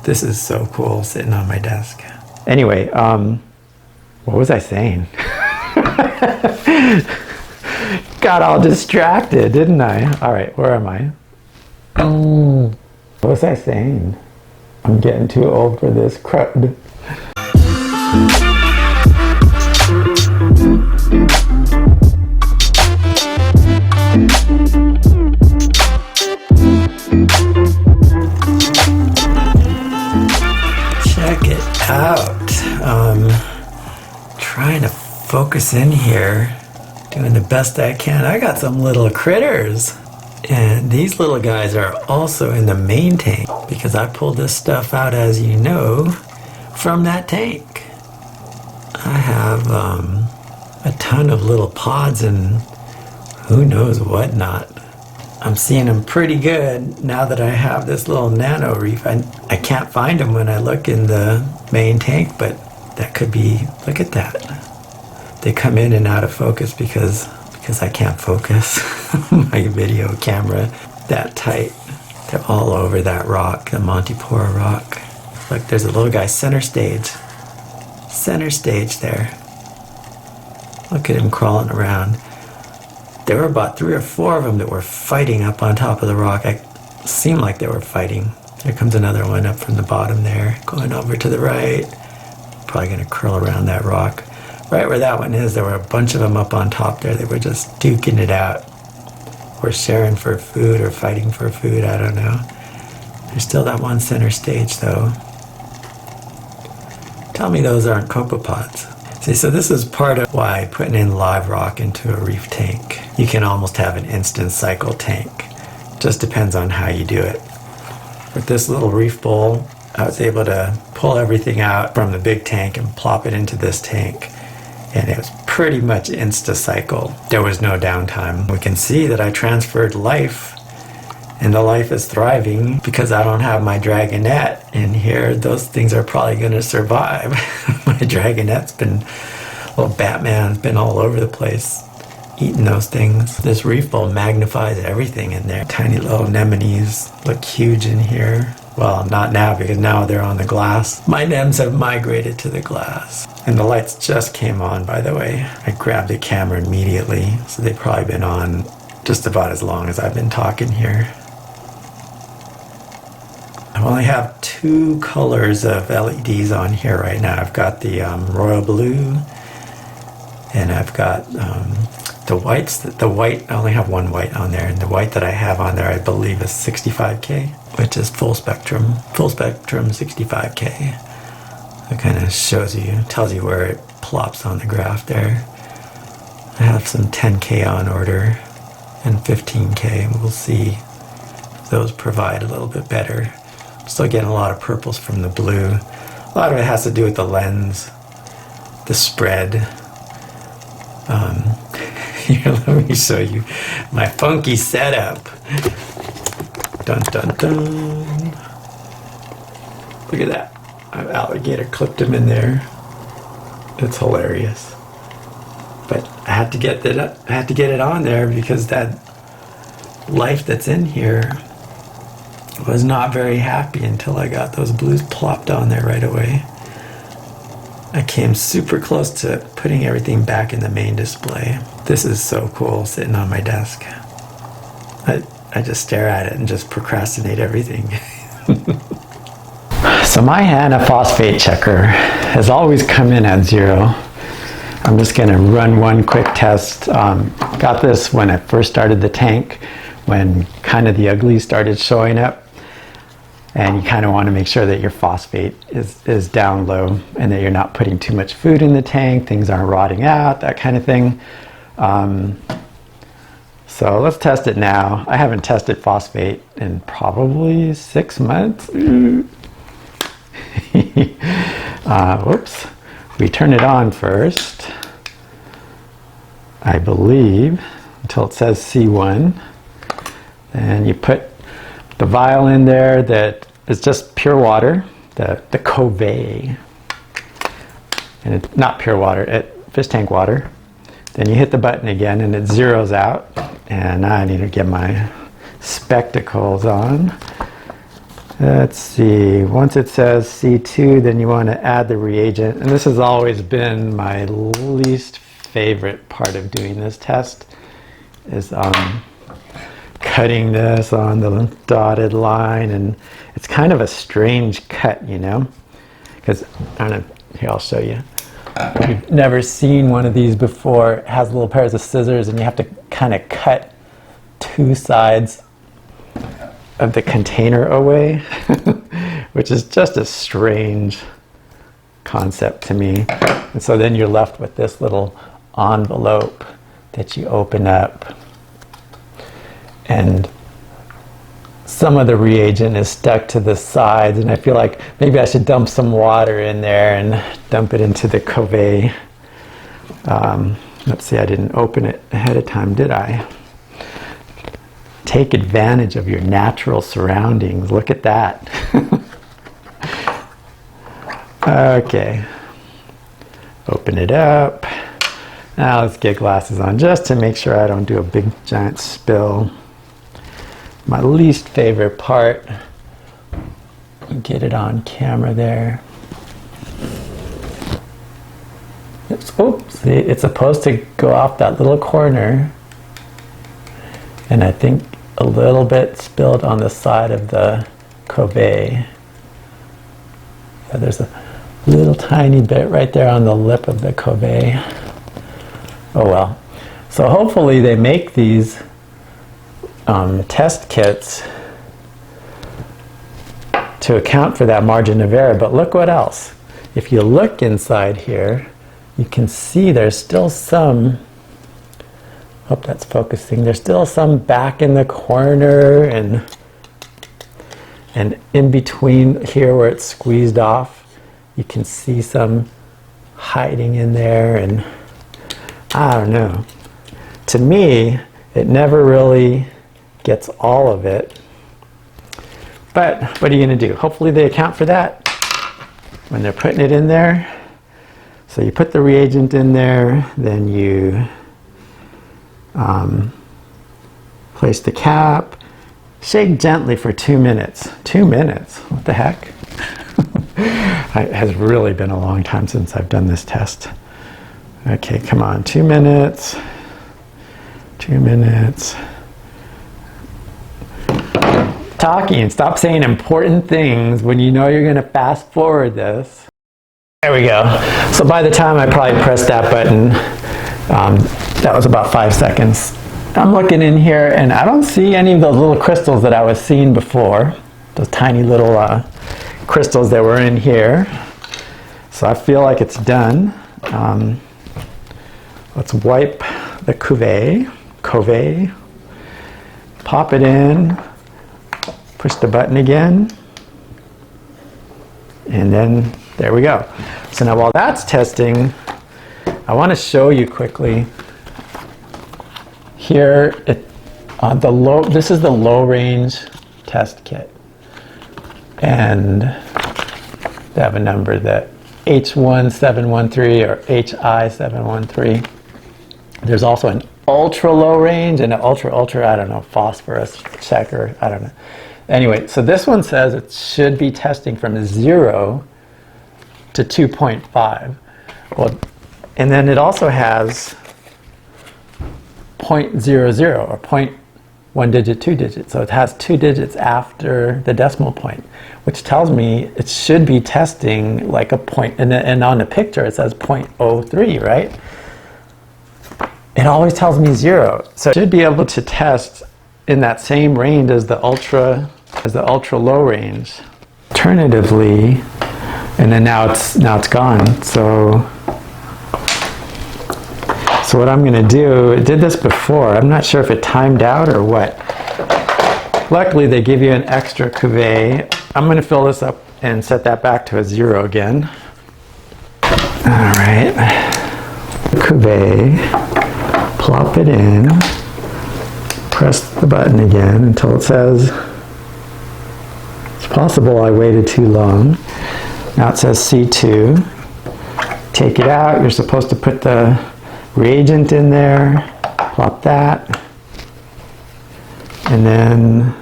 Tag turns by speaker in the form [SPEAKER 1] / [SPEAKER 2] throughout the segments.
[SPEAKER 1] This is so cool sitting on my desk. Anyway, what was I saying? Got all distracted, didn't I? All right, where am I? Oh, what was I saying? I'm getting too old for this crud. Check it out. Trying to focus in here, doing the best I can. I got some little critters, and these little guys are also in the main tank because I pulled this stuff out, as you know, from that tank. I have a ton of little pods and who knows what not. I'm seeing them pretty good now that I have this little nano reef. I can't find them when I look in the main tank, but that could be, look at that. They come in and out of focus because I can't focus my video camera that tight. They're all over that rock, the Montipora rock. Look, there's a little guy center stage. Center stage there. Look at him crawling around. There were about 3 or 4 of them that were fighting up on top of the rock. It seemed like they were fighting. Here comes another one up from the bottom there, going over to the right. Probably gonna curl around that rock. Right where that one is, there were a bunch of them up on top there. They were just duking it out. Or sharing for food or fighting for food, I don't know. There's still that one center stage though. Tell me those aren't copepods. See, so this is part of why putting in live rock into a reef tank. You can almost have an instant cycle tank. Just depends on how you do it. With this little reef bowl, I was able to pull everything out from the big tank and plop it into this tank. And it was pretty much insta-cycle. There was no downtime. We can see that I transferred life, and the life is thriving because I don't have my dragonette in here. Those things are probably gonna survive. My dragonette's been, little Batman's been all over the place eating those things. This reef bowl magnifies everything in there. Tiny little anemones look huge in here. Well, not now because now they're on the glass. My nems have migrated to the glass. And the lights just came on, by the way. I grabbed the camera immediately, so they've probably been on just about as long as I've been talking here. I only have 2 colors of LEDs on here right now. I've got the royal blue, and I've got the whites. The white, I only have 1 white on there, and the white that I have on there I believe is 65K, which is full spectrum 65K. It kind of shows you, tells you where it plops on the graph there. I have some 10K on order and 15K, and we'll see if those provide a little bit better. I'm still getting a lot of purples from the blue. A lot of it has to do with the lens, the spread. Here, let me show you my funky setup. Dun dun dun. Look at that. I've alligator clipped him in there. It's hilarious. But I had to get it on there because that life that's in here was not very happy until I got those blues plopped on there right away. I came super close to putting everything back in the main display. This is so cool sitting on my desk. I just stare at it and just procrastinate everything. So my Hanna phosphate checker has always come in at 0. I'm just going to run one quick test. Got this when I first started the tank, when kind of the uglies started showing up. And you kind of want to make sure that your phosphate is down low and that you're not putting too much food in the tank, things aren't rotting out, that kind of thing. So let's test it now. I haven't tested phosphate in probably 6 months. Whoops. We turn it on first, I believe, until it says C1. Then you put the vial in there that is just pure water, the Covey. And it's not pure water, fish tank water. Then you hit the button again and it zeroes out. And now I need to get my spectacles on. Let's see, once it says C2, then you want to add the reagent. And this has always been my least favorite part of doing this test, is cutting this on the dotted line. And it's kind of a strange cut, you know, because, I don't know, here I'll show you. If you've never seen one of these before, it has little pairs of scissors and you have to kind of cut two sides of the container away, which is just a strange concept to me. And so then you're left with this little envelope that you open up, and some of the reagent is stuck to the sides, and I feel like maybe I should dump some water in there and dump it into the cuvee. Let's see, I didn't open it ahead of time, did I? Take advantage of your natural surroundings. Look at that. Okay. Open it up. Now let's get glasses on just to make sure I don't do a big giant spill. My least favorite part. Get it on camera there. Oops, see, it's supposed to go off that little corner. And I think a little bit spilled on the side of the cuvee. Yeah, there's a little tiny bit right there on the lip of the cuvee. Oh well. So hopefully they make these test kits to account for that margin of error. But look what else. If you look inside here, you can see there's still some, hope that's focusing, there's still some back in the corner and in between here where it's squeezed off, you can see some hiding in there, and I don't know. To me, it never really gets all of it. But what are you going to do? Hopefully they account for that when they're putting it in there. So you put the reagent in there, then you place the cap, shake gently for 2 minutes. 2 minutes? What the heck? It has really been a long time since I've done this test. Okay, come on, 2 minutes. 2 minutes. Talking, stop saying important things when you know you're going to fast forward this. There we go. So by the time I probably pressed that button, that was about 5 seconds. I'm looking in here and I don't see any of those little crystals that I was seeing before. Those tiny little crystals that were in here. So I feel like it's done. Let's wipe the cuvee, pop it in, push the button again, and then there we go. So now while that's testing, I want to show you quickly here this is the low range test kit, and they have a number, that H1713 or HI713. There's also an ultra low range and an ultra, I don't know, phosphorus checker, I don't know. Anyway, so this one says it should be testing from 0 to 2.5. Well, and then it also has 0.00 or 0.1 digit, 2 digits. So it has 2 digits after the decimal point, which tells me it should be testing like a point, and on the picture it says 0.03, right? It always tells me 0. So it should be able to test in that same range as the ultra low range. Alternatively, and then now it's gone. So what I'm going to do, it did this before. I'm not sure if it timed out or what. Luckily, they give you an extra cuvee. I'm going to fill this up and set that back to a 0 again. All right, cuvee, plop it in, press the button again until it says, it's possible I waited too long. Now it says C2. Take it out. You're supposed to put the reagent in there, plop that, and then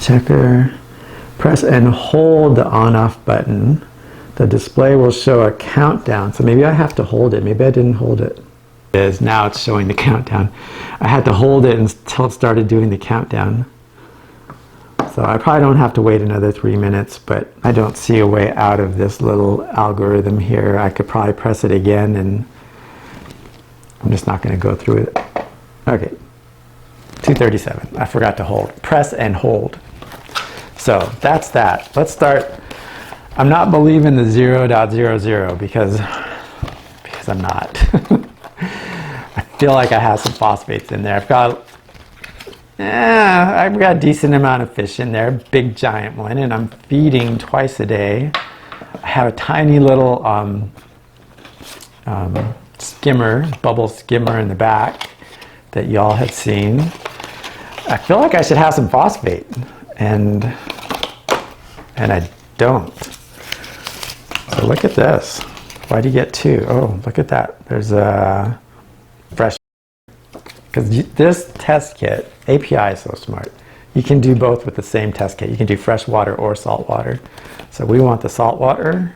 [SPEAKER 1] checker. Press and hold the on-off button. The display will show a countdown. So maybe I have to hold it. Maybe I didn't hold it. It is. Now it's showing the countdown. I had to hold it until it started doing the countdown. So I probably don't have to wait another 3 minutes, but I don't see a way out of this little algorithm here. I could probably press it again, and I'm just not going to go through it. Okay, 2:37. I forgot to hold. Press and hold. So that's that. Let's start. I'm not believing the 0.00 because I'm not. I feel like I have some phosphates in there. I've got a decent amount of fish in there, big giant one, and I'm feeding twice a day. I have a tiny little skimmer, bubble skimmer in the back that y'all have seen. I feel like I should have some phosphate, and I don't. So look at this. Why do you get two? Oh, look at that. There's a fresh. Because this test kit, API is so smart. You can do both with the same test kit. You can do fresh water or salt water. So we want the salt water.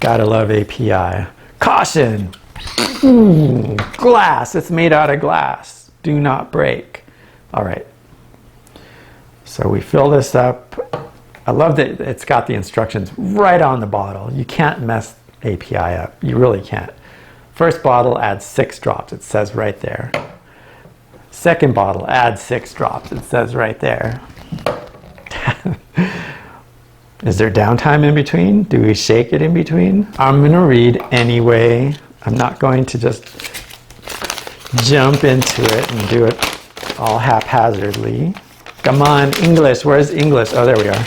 [SPEAKER 1] Gotta love API. Caution! Glass. It's made out of glass. Do not break. All right. So we fill this up. I love that it's got the instructions right on the bottle. You can't mess API up. You really can't. First bottle, add 6 drops. It says right there. Second bottle, add 6 drops. It says right there. Is there downtime in between? Do we shake it in between? I'm going to read anyway. I'm not going to just jump into it and do it all haphazardly. Come on, English. Where's English? Oh, there we are.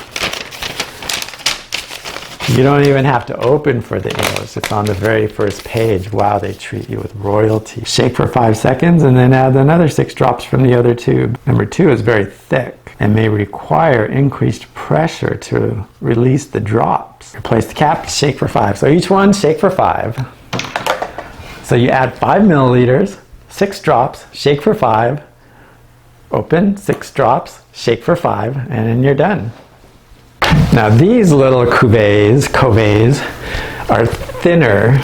[SPEAKER 1] You don't even have to open for the English. It's on the very first page. Wow, they treat you with royalty. Shake for 5 seconds and then add another 6 drops from the other tube. Number 2 is very thick and may require increased pressure to release the drops. Replace the cap, shake for 5. So each one, shake for 5. So you add 5 milliliters, 6 drops, shake for 5, open, 6 drops, shake for 5, and then you're done. Now these little cuvées are thinner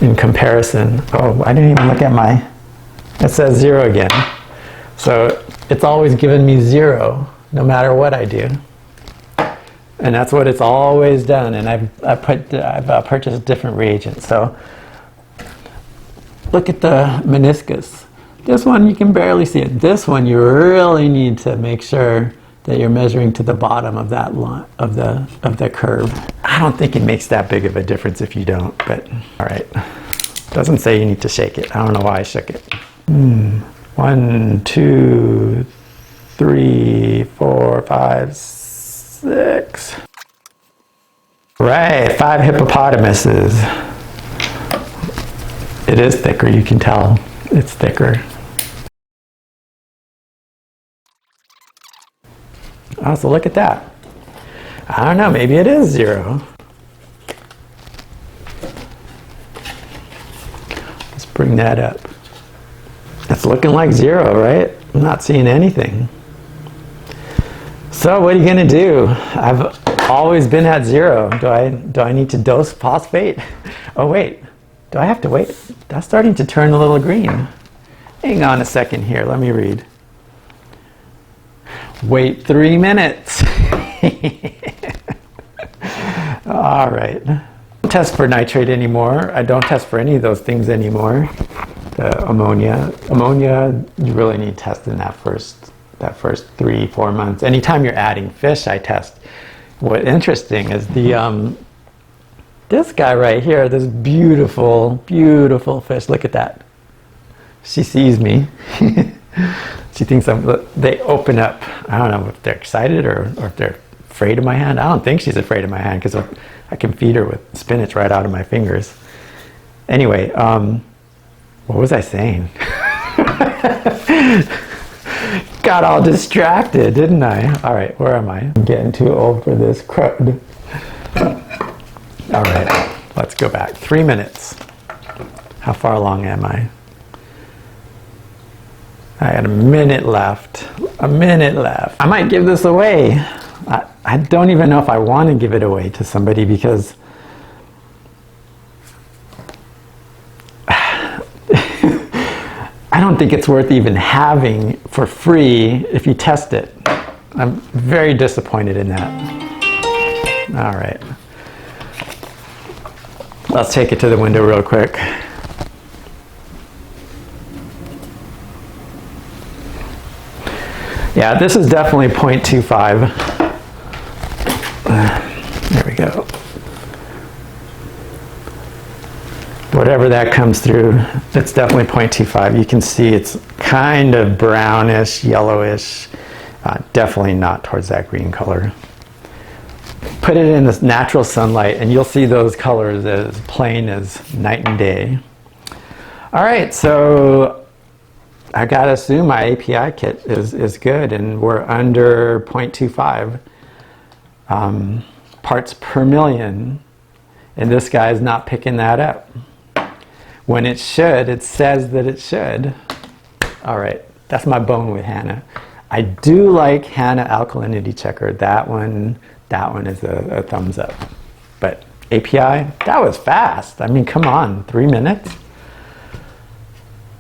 [SPEAKER 1] in comparison. Oh, I didn't even look at my, it says 0 again. So it's always given me 0 no matter what I do. And that's what it's always done. And I've purchased different reagents. So look at the meniscus. This one you can barely see it. This one you really need to make sure that you're measuring to the bottom of that line, of the curve. I don't think it makes that big of a difference if you don't, but all right. Doesn't say you need to shake it. I don't know why I shook it. 1, 2, 3, 4, 5, 6. Right, 5 hippopotamuses. It is thicker, you can tell. It's thicker. Oh, so look at that. I don't know, maybe it is 0. Let's bring that up. It's looking like 0, right? I'm not seeing anything. So what are you gonna do? I've always been at 0. Do I need to dose phosphate? Oh wait, do I have to wait? That's starting to turn a little green. Hang on a second here, let me read. Wait 3 minutes. All right. I don't test for nitrate anymore. I don't test for any of those things anymore. The ammonia. Ammonia, you really need to test in that first 3-4 months. Anytime you're adding fish, I test. What's interesting is this guy right here, this beautiful, beautiful fish. Look at that. She sees me. She thinks they open up. I don't know if they're excited or if they're afraid of my hand. I don't think she's afraid of my hand because I can feed her with spinach right out of my fingers. Anyway, what was I saying? Got all distracted, didn't I? All right, where am I? I'm getting too old for this crud. All right, let's go back. 3 minutes. How far along am I? I got a minute left. A minute left. I might give this away. I don't even know if I want to give it away to somebody because I don't think it's worth even having for free if you test it. I'm very disappointed in that. All right. Let's take it to the window real quick. Yeah, this is definitely 0.25. There we go. Whatever that comes through, it's definitely 0.25. You can see it's kind of brownish, yellowish, definitely not towards that green color. Put it in this natural sunlight and you'll see those colors as plain as night and day. All right, so I gotta assume my API kit is good and we're under 0.25 parts per million, and this guy is not picking that up. When it should, it says that it should. All right, that's my bone with Hanna. I do like Hanna alkalinity checker. That one is a thumbs up. But API, that was fast. I mean, come on, 3 minutes.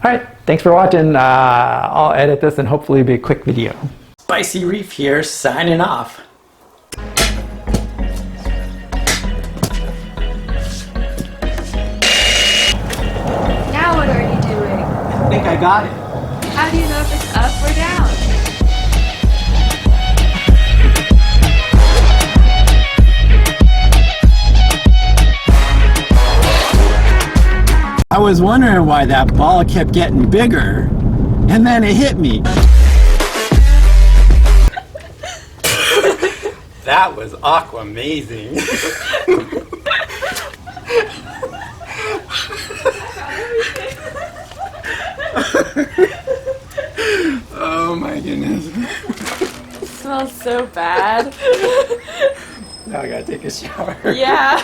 [SPEAKER 1] All right, thanks for watching. I'll edit this and hopefully it'll be a quick video. Spicy Reef here, signing off.
[SPEAKER 2] Now what are you doing?
[SPEAKER 1] I think I got it.
[SPEAKER 2] How do you know if it's up or down?
[SPEAKER 1] I was wondering why that ball kept getting bigger, and then it hit me. That was aqua-amazing. Oh my goodness.
[SPEAKER 2] It smells so bad.
[SPEAKER 1] Now I gotta take a shower.
[SPEAKER 2] Yeah.